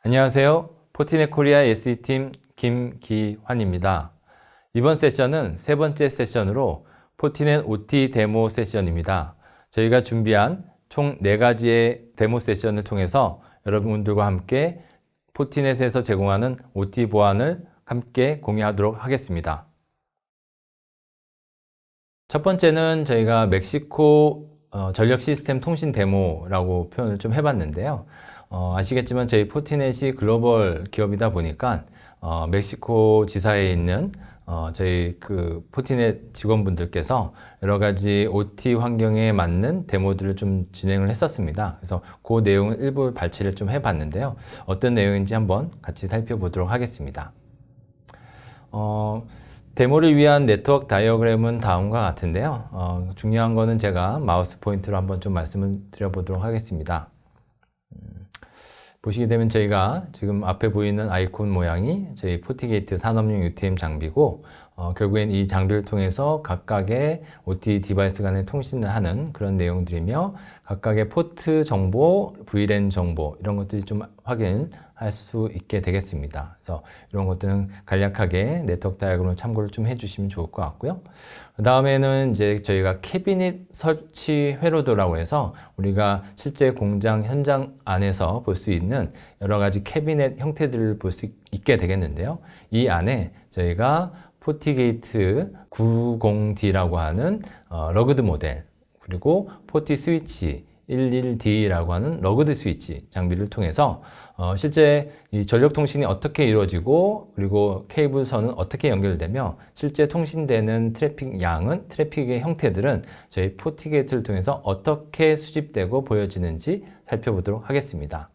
안녕하세요. 포티넷 코리아 SE팀 김기환입니다. 이번 세션은 세 번째 세션으로 포티넷 OT 데모 세션입니다. 저희가 준비한 총 4가지의 데모 세션을 통해서 여러분들과 함께 포티넷에서 제공하는 OT 보안을 함께 공유하도록 하겠습니다. 첫 번째는 저희가 멕시코 전력 시스템 통신 데모라고 표현을 좀 해봤는데요. 아시겠지만 저희 포티넷이 글로벌 기업이다 보니까 멕시코 지사에 있는 저희 포티넷 직원분들께서 여러 가지 OT 환경에 맞는 데모들을 좀 진행을 했었습니다. 그래서 그 내용을 일부 발췌를 좀 해봤는데요. 어떤 내용인지 한번 같이 살펴보도록 하겠습니다. 데모를 위한 네트워크 다이어그램은 다음과 같은데요. 중요한 거는 제가 마우스 포인트로 한번 좀 말씀을 드려보도록 하겠습니다. 보시게 되면 저희가 지금 앞에 보이는 아이콘 모양이 저희 포티게이트 산업용 UTM 장비고 결국엔 이 장비를 통해서 각각의 OT 디바이스 간의 통신을 하는 그런 내용들이며 각각의 포트 정보, VLAN 정보 이런 것들이 좀 확인할 수 있게 되겠습니다. 그래서 이런 것들은 간략하게 네트워크 다이어그램을 참고를 좀 해주시면 좋을 것 같고요. 그 다음에는 이제 저희가 캐비닛 설치 회로도라고 해서 우리가 실제 공장 현장 안에서 볼 수 있는 여러 가지 캐비닛 형태들을 볼 수 있게 되겠는데요. 이 안에 저희가 포티게이트 90D라고 하는 러그드 모델 그리고 포티 스위치 11D라고 하는 러그드 스위치 장비를 통해서 실제 이 전력 통신이 어떻게 이루어지고 그리고 케이블선은 어떻게 연결되며 실제 통신되는 트래픽 양은 트래픽의 형태들은 저희 포티게이트를 통해서 어떻게 수집되고 보여지는지 살펴보도록 하겠습니다.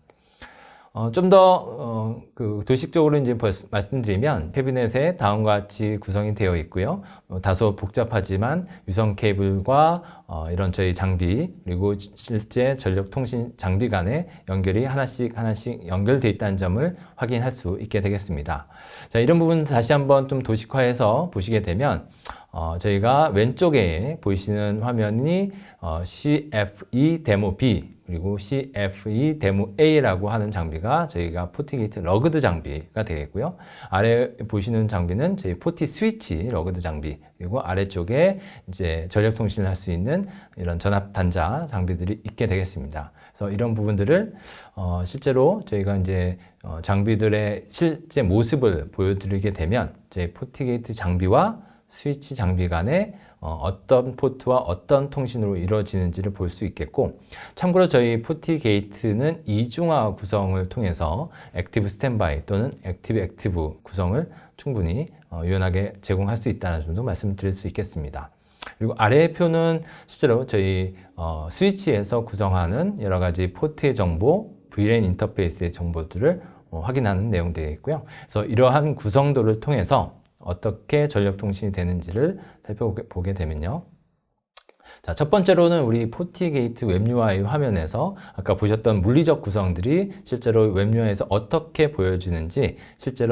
좀 더 도식적으로 이제 말씀드리면 캐비넷에 다음과 같이 구성이 되어 있고요. 다소 복잡하지만 유선 케이블과 이런 저희 장비 그리고 실제 전력 통신 장비 간의 연결이 하나씩 연결되어 있다는 점을 확인할 수 있게 되겠습니다. 자, 이런 부분 다시 한번 좀 도식화해서 보시게 되면 저희가 왼쪽에 보이시는 화면이 CFE 데모 B 그리고 CFE 데모 A라고 하는 장비가 저희가 포티게이트 러그드 장비가 되겠고요. 아래 보시는 장비는 저희 포티 스위치 러그드 장비 그리고 아래쪽에 이제 전력 통신을 할 수 있는 이런 전압 단자 장비들이 있게 되겠습니다. 그래서 이런 부분들을 실제로 저희가 이제 장비들의 실제 모습을 보여드리게 되면 저희 포티게이트 장비와 스위치 장비 간에 어떤 포트와 어떤 통신으로 이루어지는지를 볼 수 있겠고 참고로 저희 포티게이트는 이중화 구성을 통해서 액티브 스탠바이 또는 액티브 구성을 충분히 유연하게 제공할 수 있다는 점도 말씀드릴 수 있겠습니다. 그리고 아래의 표는 실제로 저희 스위치에서 구성하는 여러 가지 포트의 정보, VLAN 인터페이스의 정보들을 확인하는 내용들이 있고요. 그래서 이러한 구성도를 통해서 어떻게 전력 통신이 되는지를 살펴보게 되면요. 자, 첫 번째로는 우리 포티게이트 웹 UI 화면에서 아까 보셨던 물리적 구성들이 실제로 웹 UI에서 어떻게 보여지는지 실제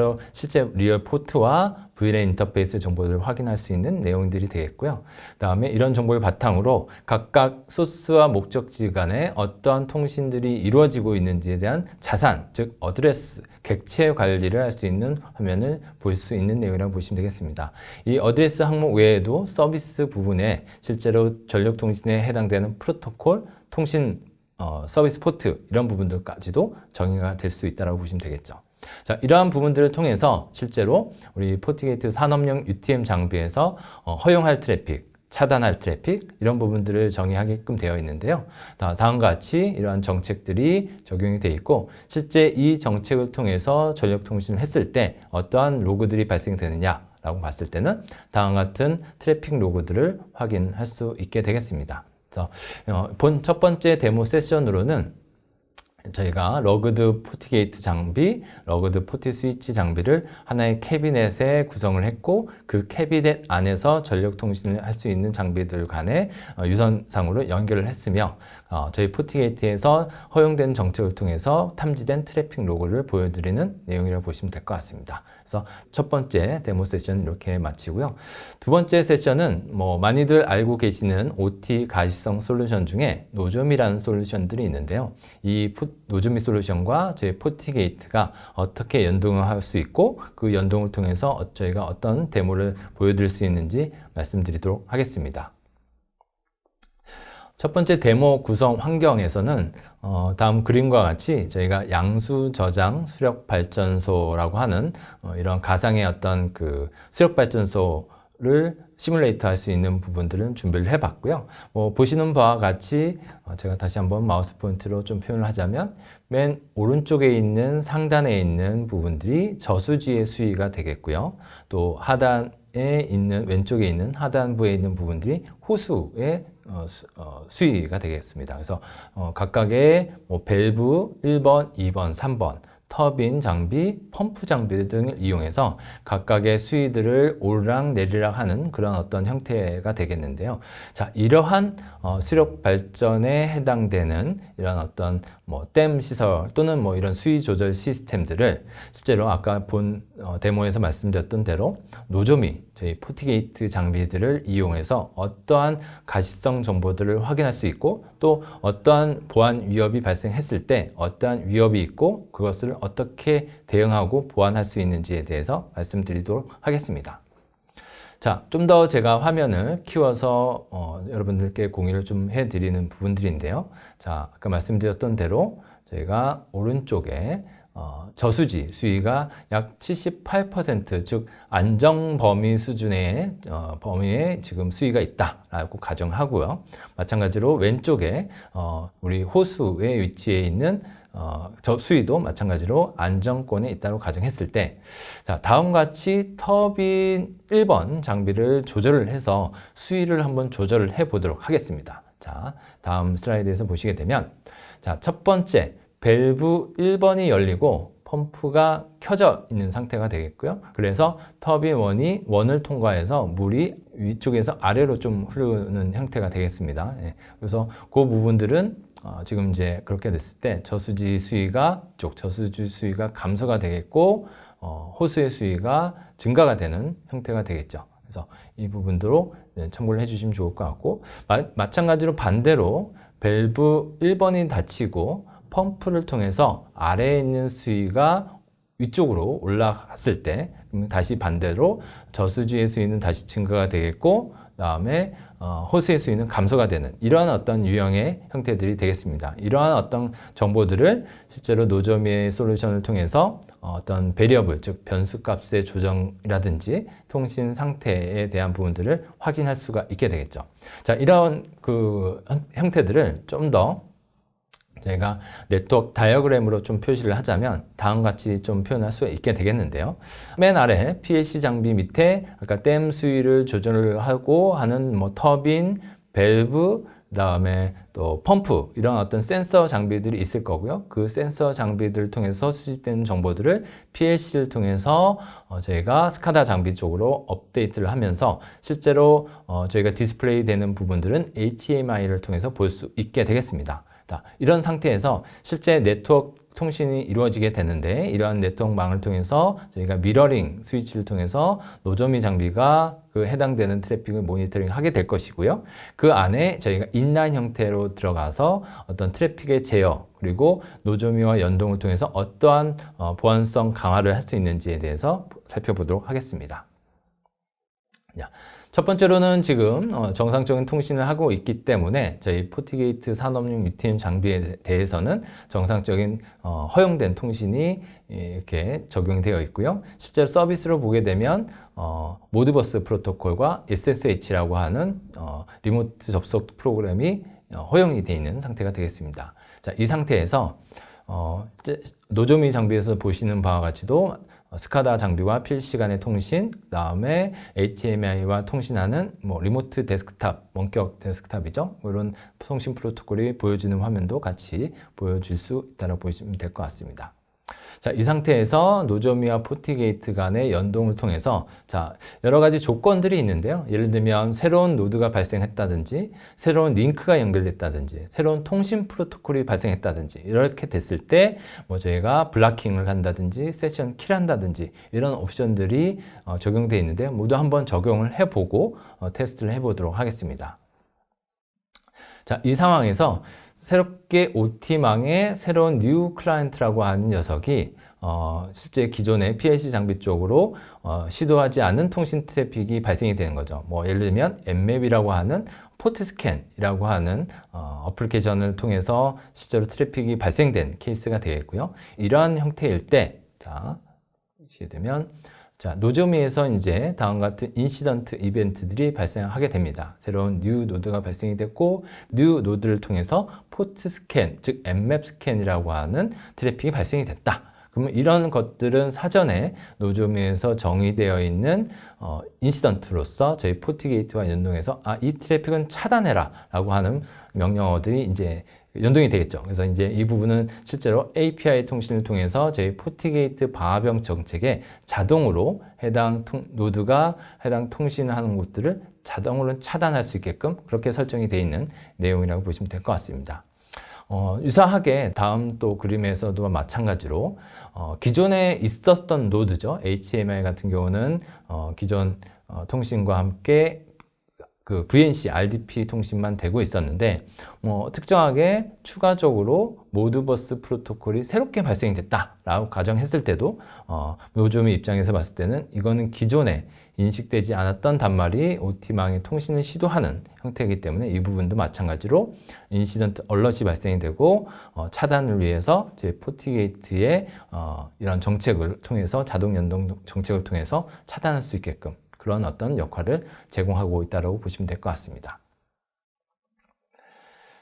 리얼 포트와 VLAN 인터페이스 정보를 확인할 수 있는 내용들이 되겠고요. 그 다음에 이런 정보를 바탕으로 각각 소스와 목적지 간에 어떠한 통신들이 이루어지고 있는지에 대한 자산, 즉 어드레스, 객체 관리를 할 수 있는 화면을 볼 수 있는 내용이라고 보시면 되겠습니다. 이 어드레스 항목 외에도 서비스 부분에 실제로 전력 통신에 해당되는 프로토콜, 통신 서비스 포트 이런 부분들까지도 정의가 될 수 있다고 보시면 되겠죠. 자, 이러한 부분들을 통해서 실제로 우리 포티게이트 산업용 UTM 장비에서 허용할 트래픽, 차단할 트래픽 이런 부분들을 정의하게끔 되어 있는데요. 다음과 같이 이러한 정책들이 적용이 되어 있고 실제 이 정책을 통해서 전력 통신을 했을 때 어떠한 로그들이 발생되느냐 라고 봤을 때는 다음과 같은 트래픽 로그들을 확인할 수 있게 되겠습니다. 그래서 첫 번째 데모 세션으로는 저희가 러그드 포티게이트 장비, 러그드 포티 스위치 장비를 하나의 캐비넷에 구성을 했고 그 캐비넷 안에서 전력 통신을 할 수 있는 장비들 간에 유선상으로 연결을 했으며 저희 포티게이트에서 허용된 정책을 통해서 탐지된 트래픽 로그를 보여드리는 내용이라고 보시면 될 것 같습니다. 그래서 첫 번째 데모 세션 이렇게 마치고요. 두 번째 세션은 많이들 알고 계시는 OT 가시성 솔루션 중에 노조미라는 솔루션들이 있는데요. 이 노조미 솔루션과 저희 포티게이트가 어떻게 연동을 할 수 있고 그 연동을 통해서 저희가 어떤 데모를 보여드릴 수 있는지 말씀드리도록 하겠습니다. 첫 번째 데모 구성 환경에서는 다음 그림과 같이 저희가 양수 저장 수력 발전소라고 하는 이런 가상의 어떤 그 수력 발전소를 시뮬레이터 할 수 있는 부분들은 준비를 해봤고요. 보시는 바와 같이 제가 다시 한번 마우스 포인트로 좀 표현을 하자면 맨 오른쪽에 있는 상단에 있는 부분들이 저수지의 수위가 되겠고요. 또 하단에 있는 왼쪽에 있는 하단부에 있는 부분들이 호수의 수위가 되겠습니다. 그래서 각각의 밸브 1번, 2번, 3번 터빈 장비, 펌프 장비 등을 이용해서 각각의 수위들을 오르락 내리락 하는 그런 어떤 형태가 되겠는데요. 자, 이러한 수력 발전에 해당되는 이런 어떤 댐 시설 또는 이런 수위 조절 시스템들을 실제로 아까 본 데모에서 말씀드렸던 대로 노조미, 저희 포티게이트 장비들을 이용해서 어떠한 가시성 정보들을 확인할 수 있고 또 어떠한 보안 위협이 발생했을 때 어떠한 위협이 있고 그것을 어떻게 대응하고 보완할 수 있는지에 대해서 말씀드리도록 하겠습니다. 자, 좀 더 제가 화면을 키워서 여러분들께 공유를 좀 해드리는 부분들인데요. 자, 아까 말씀드렸던 대로 저희가 오른쪽에 저수지 수위가 약 78%, 즉 안정 범위 수준의 범위에 지금 수위가 있다라고 가정하고요. 마찬가지로 왼쪽에 우리 호수의 위치에 있는 저 수위도 마찬가지로 안정권에 있다고 가정했을 때, 자, 다음과 같이 터빈 1번 장비를 조절을 해서 수위를 한번 조절을 해 보도록 하겠습니다. 자, 다음 슬라이드에서 보시게 되면, 자, 첫 번째 밸브 1번이 열리고 펌프가 켜져 있는 상태가 되겠고요. 그래서 터빈 1이 원을 통과해서 물이 위쪽에서 아래로 좀 흐르는 형태가 되겠습니다. 예, 그래서 그 부분들은 지금 이제 그렇게 됐을 때 저수지 수위가 감소가 되겠고 호수의 수위가 증가가 되는 형태가 되겠죠. 그래서 이 부분도 참고를 해주시면 좋을 것 같고, 마찬가지로 반대로 밸브 1번이 닫히고 펌프를 통해서 아래에 있는 수위가 위쪽으로 올라갔을 때 다시 반대로 저수지의 수위는 다시 증가가 되겠고 다음에 호수의 수위는 감소가 되는 이러한 어떤 유형의 형태들이 되겠습니다. 이러한 어떤 정보들을 실제로 노조미의 솔루션을 통해서 어떤 베리어블, 즉 변수값의 조정이라든지 통신 상태에 대한 부분들을 확인할 수가 있게 되겠죠. 자, 이런 그 형태들을 좀 더 저희가 네트워크 다이어그램으로 좀 표시를 하자면 다음과 같이 좀 표현할 수 있게 되겠는데요. 맨 아래 PLC 장비 밑에 아까 댐 수위를 조절을 하고 하는 터빈, 밸브, 그다음에 또 펌프 이런 어떤 센서 장비들이 있을 거고요. 그 센서 장비들을 통해서 수집된 정보들을 PLC를 통해서 저희가 스카다 장비 쪽으로 업데이트를 하면서 실제로 저희가 디스플레이 되는 부분들은 HDMI를 통해서 볼 수 있게 되겠습니다. 이런 상태에서 실제 네트워크 통신이 이루어지게 되는데 이러한 네트워크망을 통해서 저희가 미러링 스위치를 통해서 노조미 장비가 그 해당되는 트래픽을 모니터링 하게 될 것이고요. 그 안에 저희가 인라인 형태로 들어가서 어떤 트래픽의 제어 그리고 노조미와 연동을 통해서 어떠한 보안성 강화를 할 수 있는지에 대해서 살펴보도록 하겠습니다. 첫 번째로는 지금 정상적인 통신을 하고 있기 때문에 저희 포티게이트 산업용 UTM 장비에 대해서는 정상적인 허용된 통신이 이렇게 적용되어 있고요. 실제로 서비스로 보게 되면 모드버스 프로토콜과 SSH라고 하는 리모트 접속 프로그램이 허용이 되어 있는 상태가 되겠습니다. 자, 이 상태에서 노조미 장비에서 보시는 바와 같이도 스카다 장비와 PLC 간의 통신, 그다음에 HDMI와 통신하는 리모트 데스크탑, 원격 데스크탑이죠. 이런 통신 프로토콜이 보여지는 화면도 같이 보여줄 수 있다고 보시면 될 것 같습니다. 자, 이 상태에서 노조미와 포티게이트 간의 연동을 통해서 자, 여러 가지 조건들이 있는데요. 예를 들면 새로운 노드가 발생했다든지 새로운 링크가 연결됐다든지 새로운 통신 프로토콜이 발생했다든지 이렇게 됐을 때 뭐 저희가 블락킹을 한다든지 세션 킬한다든지 이런 옵션들이 적용되어 있는데요. 모두 한번 적용을 해보고 테스트를 해보도록 하겠습니다. 자, 이 상황에서 새롭게 OT망에 새로운 new 클라이언트라고 하는 녀석이 실제 기존의 PLC 장비 쪽으로 시도하지 않은 통신 트래픽이 발생이 되는 거죠. 뭐 예를 들면 엠맵이라고 하는 포트 스캔이라고 하는 어플리케이션을 통해서 실제로 트래픽이 발생된 케이스가 되겠고요. 이러한 형태일 때, 자, 보시게 되면 자, 노조미에서 이제 다음과 같은 인시던트 이벤트들이 발생하게 됩니다. 새로운 뉴 노드가 발생이 됐고, 뉴 노드를 통해서 포트 스캔, 즉 엠맵 스캔이라고 하는 트래픽이 발생이 됐다. 그러면 이런 것들은 사전에 노조미에서 정의되어 있는 인시던트로서 저희 포티게이트와 연동해서 이 트래픽은 차단해라 라고 하는 명령어들이 이제 연동이 되겠죠. 그래서 이제 이 부분은 실제로 API 통신을 통해서 저희 포티게이트 방화벽 정책에 자동으로 해당 노드가 해당 통신하는 곳들을 자동으로 차단할 수 있게끔 그렇게 설정이 되어 있는 내용이라고 보시면 될 것 같습니다. 유사하게 다음 또 그림에서도 마찬가지로 기존에 있었던 노드죠. HDMI 같은 경우는 기존 통신과 함께 그 VNC, RDP 통신만 되고 있었는데 특정하게 추가적으로 모드버스 프로토콜이 새롭게 발생이 됐다라고 가정했을 때도 노조미 입장에서 봤을 때는 이거는 기존에 인식되지 않았던 단말이 OT망의 통신을 시도하는 형태이기 때문에 이 부분도 마찬가지로 인시던트 얼럿이 발생이 되고 차단을 위해서 저희 포티게이트의 이런 정책을 통해서 자동 연동 정책을 통해서 차단할 수 있게끔 그런 어떤 역할을 제공하고 있다고 보시면 될 것 같습니다.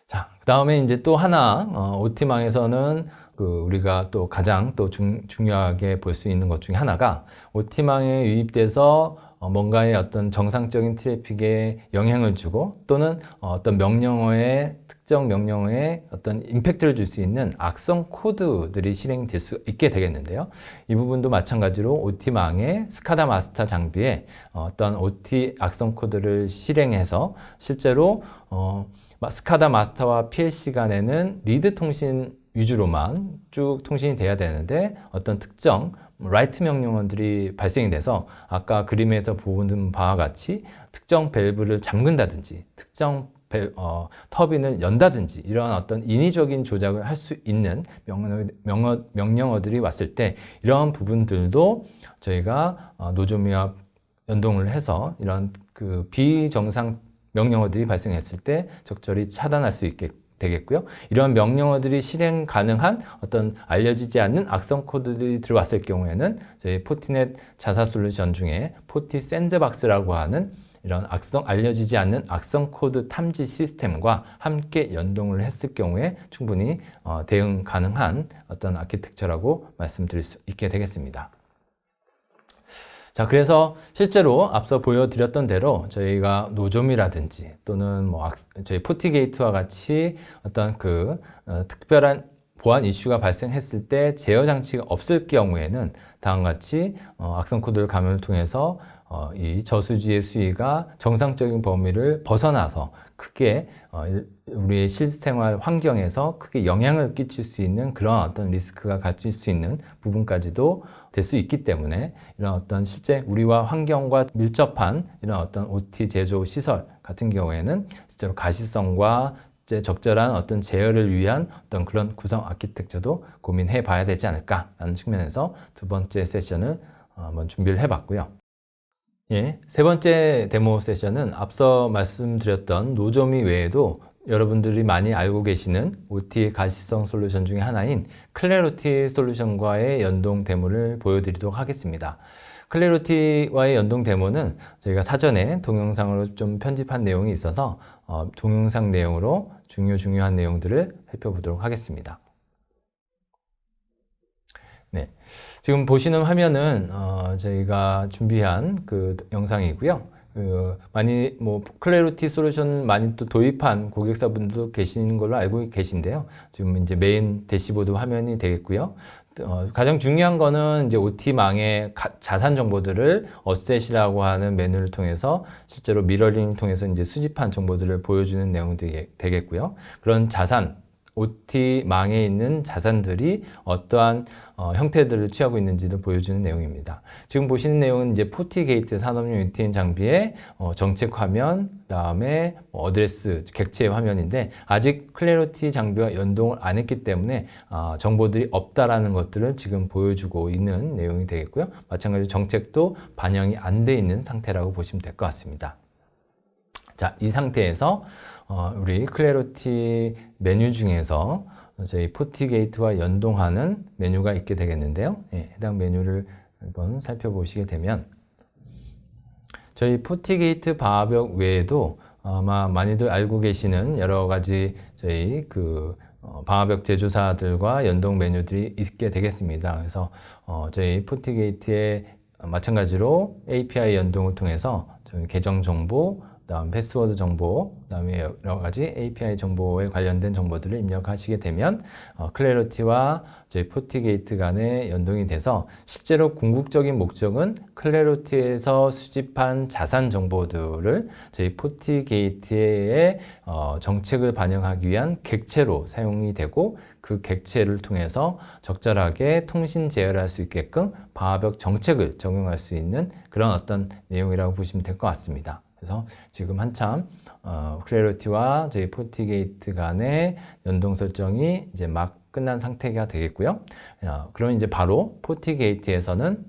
자, 그 다음에 이제 또 하나 OT망에서는 우리가 또 가장 또 중요하게 볼 수 있는 것 중에 하나가 OT망에 유입돼서 뭔가의 어떤 정상적인 트래픽에 영향을 주고 또는 어떤 특정 명령어에 어떤 임팩트를 줄 수 있는 악성 코드들이 실행될 수 있게 되겠는데요. 이 부분도 마찬가지로 OT망의 스카다 마스터 장비에 어떤 OT 악성 코드를 실행해서 실제로 스카다 마스터와 PLC 간에는 리드 통신 위주로만 쭉 통신이 돼야 되는데 어떤 특정 라이트 명령어들이 발생이 돼서 아까 그림에서 보는 바와 같이 특정 밸브를 잠근다든지 특정 터빈을 연다든지 이런 어떤 인위적인 조작을 할 수 있는 명령어들이 왔을 때 이러한 부분들도 저희가 노조미와 연동을 해서 이런 그 비정상 명령어들이 발생했을 때 적절히 차단할 수 있게 되겠고요. 이런 명령어들이 실행 가능한 어떤 알려지지 않는 악성 코드들이 들어왔을 경우에는 저희 포티넷 자사 솔루션 중에 포티 샌드박스라고 하는 이런 알려지지 않는 악성 코드 탐지 시스템과 함께 연동을 했을 경우에 충분히 대응 가능한 어떤 아키텍처라고 말씀드릴 수 있게 되겠습니다. 자, 그래서 실제로 앞서 보여드렸던 대로 저희가 노조미라든지 또는 저희 포티게이트와 같이 어떤 특별한 보안 이슈가 발생했을 때 제어 장치가 없을 경우에는 다음과 같이 악성 코드를 감염을 통해서 이 저수지의 수위가 정상적인 범위를 벗어나서 크게 우리의 실생활 환경에서 크게 영향을 끼칠 수 있는 그런 어떤 리스크가 가질 수 있는 부분까지도 될 수 있기 때문에 이런 어떤 실제 우리와 환경과 밀접한 이런 어떤 OT 제조 시설 같은 경우에는 실제로 가시성과 적절한 어떤 제어를 위한 어떤 그런 구성 아키텍처도 고민해 봐야 되지 않을까라는 측면에서 두 번째 세션을 한번 준비를 해 봤고요. 예, 세 번째 데모 세션은 앞서 말씀드렸던 노조미 외에도 여러분들이 많이 알고 계시는 OT 가시성 솔루션 중에 하나인 클래리티 솔루션과의 연동 데모를 보여드리도록 하겠습니다. 클래리티와의 연동 데모는 저희가 사전에 동영상으로 좀 편집한 내용이 있어서 동영상 내용으로 중요한 내용들을 살펴보도록 하겠습니다. 지금 보시는 화면은 저희가 준비한 그 영상이고요. 많이 클래리티 솔루션 많이 또 도입한 고객사분들도 계시는 걸로 알고 계신데요. 지금 이제 메인 대시보드 화면이 되겠고요. 가장 중요한 거는 이제 OT망의 자산 정보들을 어셋이라고 하는 메뉴를 통해서 실제로 미러링을 통해서 이제 수집한 정보들을 보여주는 내용들이 되겠고요. 그런 자산, OT망에 있는 자산들이 어떠한 형태들을 취하고 있는지를 보여주는 내용입니다. 지금 보시는 내용은 이제 포티게이트 산업용 UTM 장비의 정책 화면, 그다음에 어드레스 객체 화면인데 아직 클래리티 장비와 연동을 안 했기 때문에 정보들이 없다라는 것들을 지금 보여주고 있는 내용이 되겠고요. 마찬가지로 정책도 반영이 안 돼 있는 상태라고 보시면 될 것 같습니다. 자, 이 상태에서 우리 클래리티 메뉴 중에서 저희 포티게이트와 연동하는 메뉴가 있게 되겠는데요. 해당 메뉴를 한번 살펴보시게 되면 저희 포티게이트 방화벽 외에도 아마 많이들 알고 계시는 여러 가지 저희 방화벽 제조사들과 연동 메뉴들이 있게 되겠습니다. 그래서 저희 포티게이트의 마찬가지로 API 연동을 통해서 저희 계정 정보, 그다음 패스워드 정보, 그다음에 여러 가지 API 정보에 관련된 정보들을 입력하시게 되면 클래리티와 저희 포티게이트 간에 연동이 돼서 실제로 궁극적인 목적은 클래리티에서 수집한 자산 정보들을 저희 포티게이트의 정책을 반영하기 위한 객체로 사용이 되고 그 객체를 통해서 적절하게 통신 제어를 할 수 있게끔 방화벽 정책을 적용할 수 있는 그런 어떤 내용이라고 보시면 될 것 같습니다. 그래서 지금 한참 클래리티와 저희 포티게이트 간의 연동 설정이 이제 막 끝난 상태가 되겠고요. 그럼 이제 바로 포티게이트에서는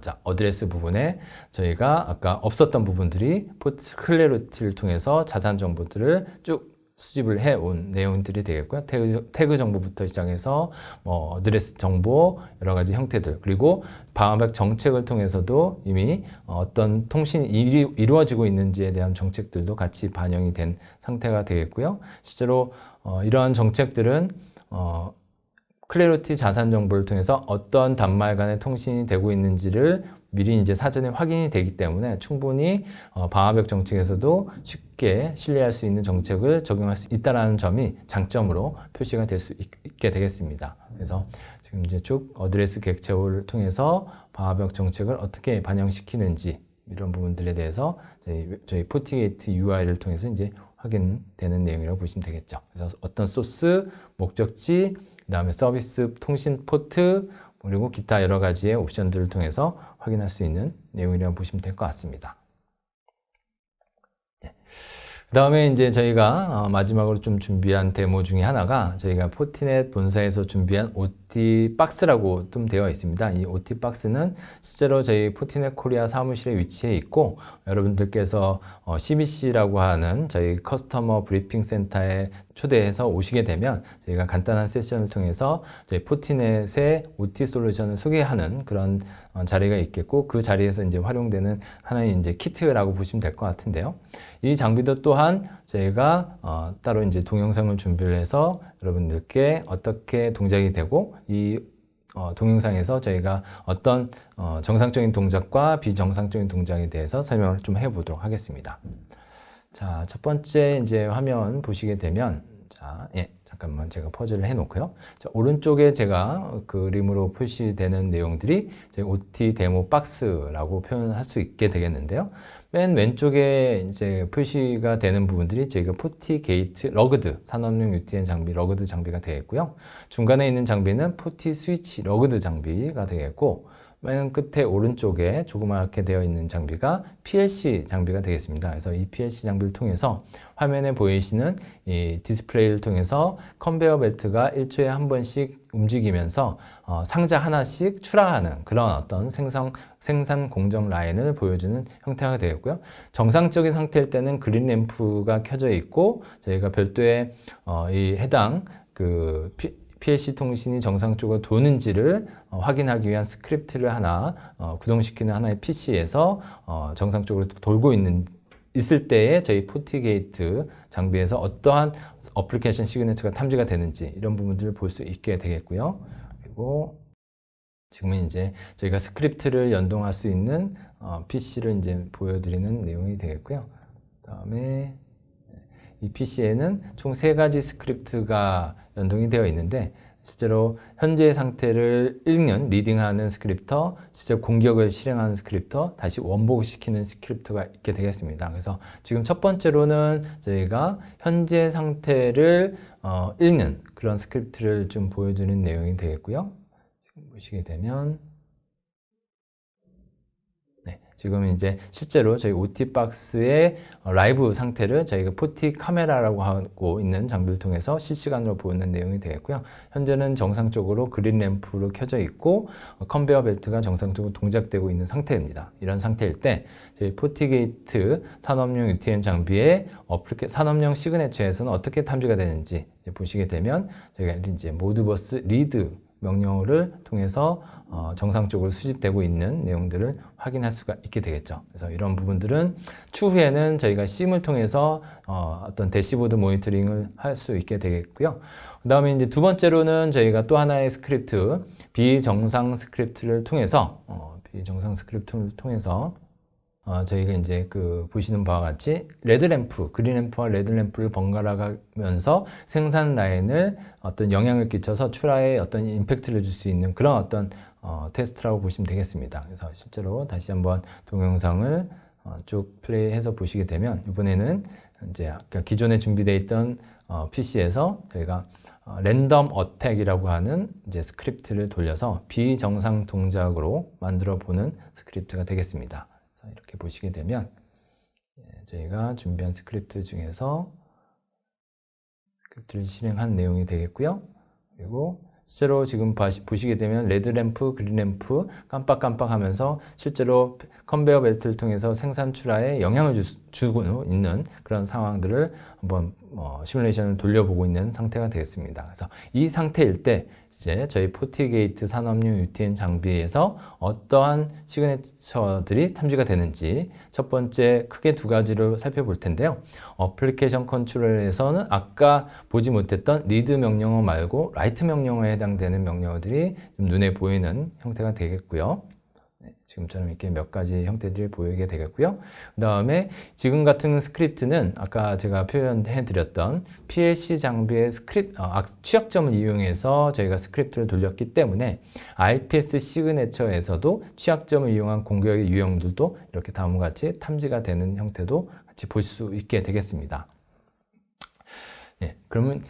자, 어드레스 부분에 저희가 아까 없었던 부분들이 클래리티를 통해서 자산 정보들을 쭉 수집을 해온 내용들이 되겠고요. 태그 정보부터 시작해서 어드레스 정보, 여러 가지 형태들, 그리고 방화벽 정책을 통해서도 이미 어떤 통신이 이루어지고 있는지에 대한 정책들도 같이 반영이 된 상태가 되겠고요. 실제로 이러한 정책들은 클래리티 자산 정보를 통해서 어떤 단말 간의 통신이 되고 있는지를 미리 이제 사전에 확인이 되기 때문에 충분히 방화벽 정책에서도 쉽게 신뢰할 수 있는 정책을 적용할 수 있다는 점이 장점으로 표시가 될 수 있게 되겠습니다. 그래서 지금 이제 쭉 어드레스 객체를 통해서 방화벽 정책을 어떻게 반영시키는지 이런 부분들에 대해서 저희 포티게이트 UI를 통해서 이제 확인되는 내용이라고 보시면 되겠죠. 그래서 어떤 소스, 목적지, 그 다음에 서비스 통신 포트, 그리고 기타 여러 가지의 옵션들을 통해서 확인할 수 있는 내용이라고 보시면 될 것 같습니다. 그 다음에 이제 저희가 마지막으로 좀 준비한 데모 중에 하나가 저희가 포티넷 본사에서 준비한 OT 박스라고 좀 되어 있습니다. 이 OT 박스는 실제로 저희 포티넷 코리아 사무실에 위치해 있고 여러분들께서 CBC라고 하는 저희 커스터머 브리핑 센터에 초대해서 오시게 되면 저희가 간단한 세션을 통해서 저희 포티넷의 OT 솔루션을 소개하는 그런 자리가 있겠고 그 자리에서 이제 활용되는 하나의 이제 키트라고 보시면 될 것 같은데요. 이 장비도 또한 저희가 따로 이제 동영상을 준비를 해서 여러분들께 어떻게 동작이 되고 이 동영상에서 저희가 어떤 정상적인 동작과 비정상적인 동작에 대해서 설명을 좀 해보도록 하겠습니다. 자, 첫 번째 이제 화면 보시게 되면 자, 잠깐만 제가 퍼즐을 해놓고요. 자, 오른쪽에 제가 그림으로 표시되는 내용들이 OT 데모 박스라고 표현할 수 있게 되겠는데요. 맨 왼쪽에 이제 표시가 되는 부분들이 저희가 포티게이트 러그드 산업용 UTM 장비 러그드 장비가 되겠고요. 중간에 있는 장비는 포티 스위치 러그드 장비가 되겠고 맨 끝에 오른쪽에 조그맣게 되어 있는 장비가 PLC 장비가 되겠습니다. 그래서 이 PLC 장비를 통해서 화면에 보이시는 이 디스플레이를 통해서 컨베어 벨트가 1초에 한 번씩 움직이면서 상자 하나씩 출하하는 그런 어떤 생산 공정 라인을 보여주는 형태가 되겠고요. 정상적인 상태일 때는 그린 램프가 켜져 있고 저희가 별도의 이 해당 PLC 통신이 정상적으로 도는지를 확인하기 위한 스크립트를 하나 구동시키는 하나의 PC에서 정상적으로 돌고 있을 때에 저희 포티게이트 장비에서 어떠한 어플리케이션 시그니처가 탐지가 되는지 이런 부분들을 볼 수 있게 되겠고요. 그리고 지금은 이제 저희가 스크립트를 연동할 수 있는 PC를 이제 보여드리는 내용이 되겠고요. 그다음에 이 PC에는 총 3가지 스크립트가 연동이 되어 있는데 실제로 현재 상태를 읽는, 리딩하는 스크립터, 실제 공격을 실행하는 스크립터, 다시 원복시키는 스크립트가 있게 되겠습니다. 그래서 지금 첫 번째로는 저희가 현재 상태를 읽는 그런 스크립트를 좀 보여주는 내용이 되겠고요. 지금 보시게 되면 지금 이제 실제로 저희 OT박스의 라이브 상태를 저희가 포티 카메라라고 하고 있는 장비를 통해서 실시간으로 보는 내용이 되겠고요. 현재는 정상적으로 그린 램프로 켜져 있고 컨베어 벨트가 정상적으로 동작되고 있는 상태입니다. 이런 상태일 때 저희 포티게이트 산업용 UTM 장비의 산업용 시그네처에서는 어떻게 탐지가 되는지 보시게 되면 저희가 이제 모드버스 리드 명령어를 통해서 정상적으로 수집되고 있는 내용들을 확인할 수가 있게 되겠죠. 그래서 이런 부분들은 추후에는 저희가 심을 통해서 어떤 대시보드 모니터링을 할 수 있게 되겠고요. 그 다음에 이제 두 번째로는 저희가 또 하나의 스크립트, 비정상 스크립트를 통해서 저희가 이제 보시는 바와 같이 레드램프, 그린램프와 레드램프를 번갈아 가면서 생산 라인을 어떤 영향을 끼쳐서 출하에 어떤 임팩트를 줄 수 있는 그런 어떤 테스트라고 보시면 되겠습니다. 그래서 실제로 다시 한번 동영상을 쭉 플레이해서 보시게 되면 이번에는 이제 아까 기존에 준비되어 있던 PC에서 저희가 랜덤 어택이라고 하는 이제 스크립트를 돌려서 비정상 동작으로 만들어 보는 스크립트가 되겠습니다. 이렇게 보시게 되면 저희가 준비한 스크립트 중에서 스크립트를 실행한 내용이 되겠고요. 그리고 실제로 지금 보시게 되면 레드램프, 그린램프 깜빡깜빡 하면서 실제로 컨베어 벨트를 통해서 생산 출하에 영향을 주고 있는 그런 상황들을 한번 시뮬레이션을 돌려보고 있는 상태가 되겠습니다. 그래서 이 상태일 때 이제 저희 포티게이트 산업용 UTM 장비에서 어떠한 시그네처들이 탐지가 되는지 첫 번째 크게 두 가지를 살펴볼 텐데요. 어플리케이션 컨트롤에서는 아까 보지 못했던 리드 명령어 말고 라이트 명령어에 해당되는 명령어들이 눈에 보이는 형태가 되겠고요. 지금처럼 이렇게 몇 가지 형태들이 보이게 되겠고요. 그 다음에 지금 같은 스크립트는 아까 제가 표현해 드렸던 PLC 장비의 취약점을 이용해서 저희가 스크립트를 돌렸기 때문에 IPS 시그네처에서도 취약점을 이용한 공격의 유형들도 이렇게 다음과 같이 탐지가 되는 형태도 같이 볼 수 있게 되겠습니다. 그러면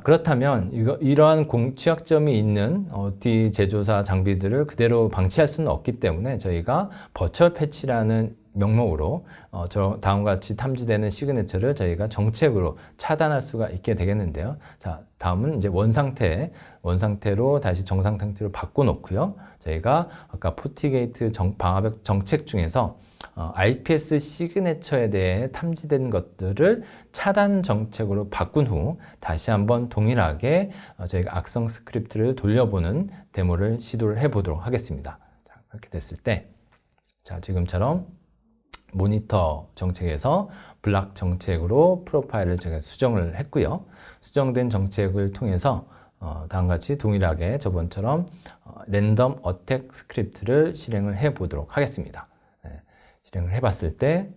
그렇다면 이러한 취약점이 있는 OT 제조사 장비들을 그대로 방치할 수는 없기 때문에 저희가 버추얼 패치라는 명목으로 다음과 같이 탐지되는 시그네처를 저희가 정책으로 차단할 수가 있게 되겠는데요. 다음은 이제 원상태로 다시 정상 상태로 바꿔놓고요. 저희가 아까 포티게이트 방화벽 정책 중에서 IPS 시그네처에 대해 탐지된 것들을 차단 정책으로 바꾼 후 다시 한번 동일하게 저희가 악성 스크립트를 돌려보는 데모를 시도를 해보도록 하겠습니다. 그렇게 됐을 때 지금처럼 모니터 정책에서 블락 정책으로 프로파일을 제가 수정을 했고요. 수정된 정책을 통해서 다음과 같이 동일하게 저번처럼 랜덤 어택 스크립트를 실행을 해보도록 하겠습니다. 실행을 해봤을 때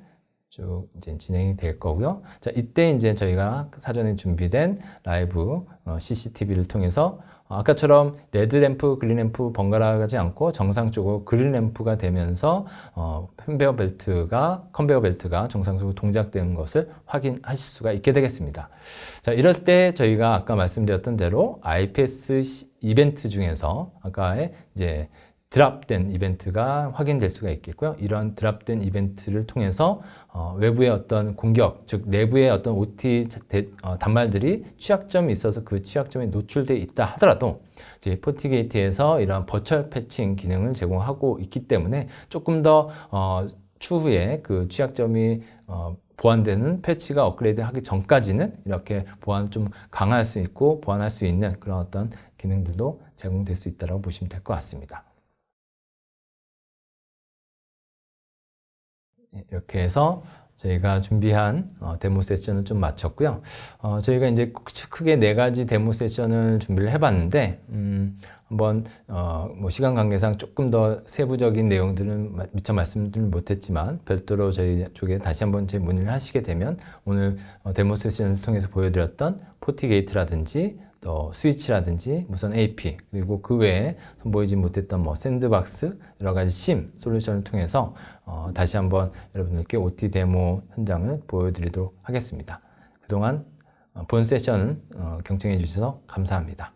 쭉 이제 진행이 될 거고요. 이때 이제 저희가 사전에 준비된 라이브 CCTV를 통해서 아까처럼 레드램프, 그린램프 번갈아 가지 않고 정상적으로 그린램프가 되면서 컨베어 벨트가 정상적으로 동작되는 것을 확인하실 수가 있게 되겠습니다. 이럴 때 저희가 아까 말씀드렸던 대로 IPS 이벤트 중에서 아까의 이제 드랍된 이벤트가 확인될 수가 있겠고요. 이런 드랍된 이벤트를 통해서 외부의 어떤 공격, 즉 내부의 어떤 OT 단말들이 취약점이 있어서 그 취약점이 노출되어 있다 하더라도 이제 포티게이트에서 이러한 버추얼 패칭 기능을 제공하고 있기 때문에 조금 더 추후에 그 취약점이 보완되는 패치가 업그레이드 하기 전까지는 이렇게 보완을 좀 강화할 수 있고 보완할 수 있는 그런 어떤 기능들도 제공될 수 있다고 보시면 될 것 같습니다. 이렇게 해서 저희가 준비한 데모 세션을 좀 마쳤고요. 저희가 이제 크게 4가지 데모 세션을 준비를 해봤는데 한번 뭐 시간 관계상 조금 더 세부적인 내용들은 미처 말씀드리지 못했지만 별도로 저희 쪽에 다시 한번 문의를 하시게 되면 오늘 데모 세션을 통해서 보여드렸던 포티게이트라든지 또 스위치라든지 무선 AP 그리고 그 외에 선보이지 못했던 뭐 샌드박스 여러 가지 심 솔루션을 통해서 다시 한번 여러분들께 OT 데모 현장을 보여드리도록 하겠습니다. 그동안 본 세션은 경청해 주셔서 감사합니다.